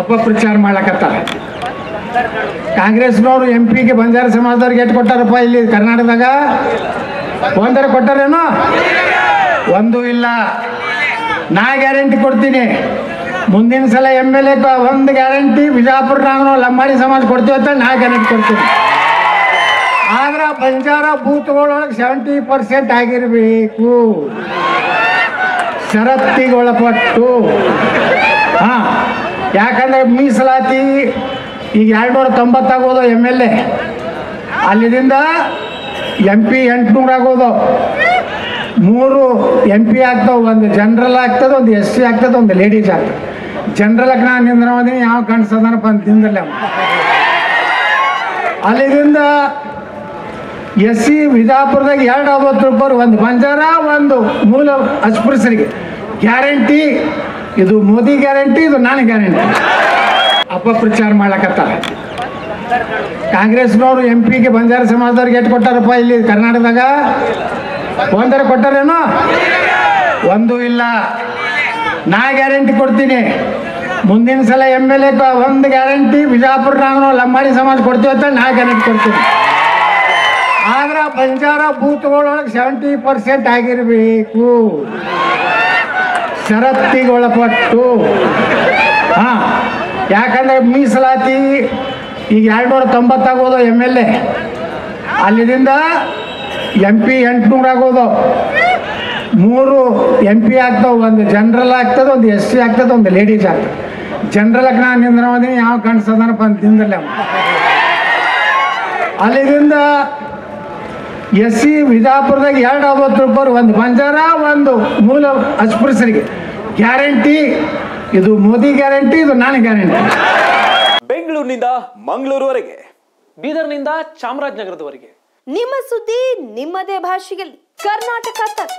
ಅಪಪ್ರಚಾರ ಮಾಡ್ಲಕತ್ತಾರ. ಕಾಂಗ್ರೆಸ್ನವರು MP ಗೆ ಬಂಜಾರ ಸಮಾಜದವ್ರಿಗೆ ಎಷ್ಟು ಕೊಟ್ಟಾರಪ್ಪ ಇಲ್ಲಿ ಕರ್ನಾಟಕದಾಗ? ಒಂದರ ಕೊಟ್ಟಾರೇನೋ? ಒಂದು ಇಲ್ಲ. ನಾ ಗ್ಯಾರಂಟಿ ಕೊಡ್ತೀನಿ. ಮುಂದಿನ ಸಲ MLA ಒಂದು ಗ್ಯಾರಂಟಿ ಬಿಜಾಪುರ ನಾವು ಲಂಬಾಣಿ ಸಮಾಜ ಕೊಡ್ತೀವಿ ಅಂತ ನಾ ಗ್ಯಾರಂಟಿ ಕೊಡ್ತೀನಿ. ಆದ್ರೆ ಬಂಜಾರ ಬೂತ್ಗಳೊಳಗೆ 70% ಆಗಿರಬೇಕು, ಷರತ್ತಿಗೊಳಪಟ್ಟು. ಹಾಂ, ಯಾಕಂದ್ರೆ ಮೀಸಲಾತಿ ಈಗ 290 ಆಗೋದು MLA, ಅಲ್ಲಿದಿಂದ MP 800 ಆಗೋದು. 3 MP ಆಗ್ತಾವೆ, ಒಂದು ಜನರಲ್ ಆಗ್ತದೆ, ಒಂದು SC ಆಗ್ತದೆ, ಒಂದು ಲೇಡೀಸ್ ಆಗ್ತದೆ. ಜನರಲ್ಗೆ ನಾನು ನಿಂದ್ರವದೀನಿ, ಯಾವ ಕಾಣಿಸೋದನಪ್ಪ ಅಂತ ತಿಂದಲ್ಲ. ಅಲ್ಲಿದಿಂದ SC ಬಿಜಾಪುರದಾಗ 290 ರೂಪಾಯಿ, ಒಂದು ಬಂಜಾರ, ಒಂದು ಮೂಲ ಅಸ್ಪೃಶ್ಯರಿಗೆ ಗ್ಯಾರಂಟಿ. ಇದು ಮೋದಿ ಗ್ಯಾರಂಟಿ, ಇದು ನಾನು ಗ್ಯಾರಂಟಿ. ಅಪಪ್ರಚಾರ ಮಾಡ್ಲಕತ್ತಾರ. ಕಾಂಗ್ರೆಸ್ನವರು MP ಗೆ ಬಂಜಾರ ಸಮಾಜದವ್ರಿಗೆ ಎಷ್ಟು ಕೊಟ್ಟಾರಪ್ಪ ಇಲ್ಲಿ ಕರ್ನಾಟಕದಾಗ? ಒಂದರ ಕೊಟ್ಟಾರೇನೋ? ಒಂದು ಇಲ್ಲ. ನಾ ಗ್ಯಾರಂಟಿ ಕೊಡ್ತೀನಿ. ಮುಂದಿನ ಸಲ MLA ಒಂದು ಗ್ಯಾರಂಟಿ ಬಿಜಾಪುರ ನಾವು ಲಂಬಾಣಿ ಸಮಾಜ ಕೊಡ್ತೀವಿ ಅಂತ ನಾ ಗ್ಯಾರಂಟಿ ಕೊಡ್ತೀನಿ. ಆದ್ರೆ ಬಂಜಾರ ಬೂತ್ಗಳೊಳಗೆ 70% ಆಗಿರಬೇಕು, ಷರತ್ತಿಗೊಳಪಟ್ಟು. ಹಾಂ, ಯಾಕಂದ್ರೆ ಮೀಸಲಾತಿ ಈಗ 290 ಆಗೋದು MLA, ಅಲ್ಲಿದಿಂದ MP 800 ಆಗೋದು. 3 MP ಆಗ್ತಾವೆ, ಒಂದು ಜನರಲ್ ಆಗ್ತದೆ, ಒಂದು SC ಆಗ್ತದೆ, ಒಂದು ಲೇಡೀಸ್ ಆಗ್ತದೆ. ಜನರಲ್ಗೆ ನಾನು ನಿಂದ್ರವದೀನಿ, ಯಾವ ಕಾಣಿಸೋದನಪ್ಪ ಅಂತ ತಿಂದಲ್ಲ. ಅಲ್ಲಿದಿಂದ SC ಬಿಜಾಪುರದಾಗ 290 ರೂಪಾಯಿ, ಒಂದು ಬಂಜಾರ, ಒಂದು ಮೂಲ ಅಸ್ಪೃಶ್ಯರಿಗೆ ಗ್ಯಾರಂಟಿ. ಇದು ಮೋದಿ ಗ್ಯಾರಂಟಿ, ಇದು ನಾನು ಗ್ಯಾರಂಟಿ. ಬೆಂಗಳೂರಿನಿಂದ ಮಂಗಳೂರುವರೆಗೆ, ಬೀದರ್ನಿಂದ ಚಾಮರಾಜನಗರದವರೆಗೆ ನಿಮ್ಮ ಸುದ್ದಿ ನಿಮ್ಮದೇ ಭಾಷೆಯಲ್ಲಿ. ಕರ್ನಾಟಕ ತಕ್.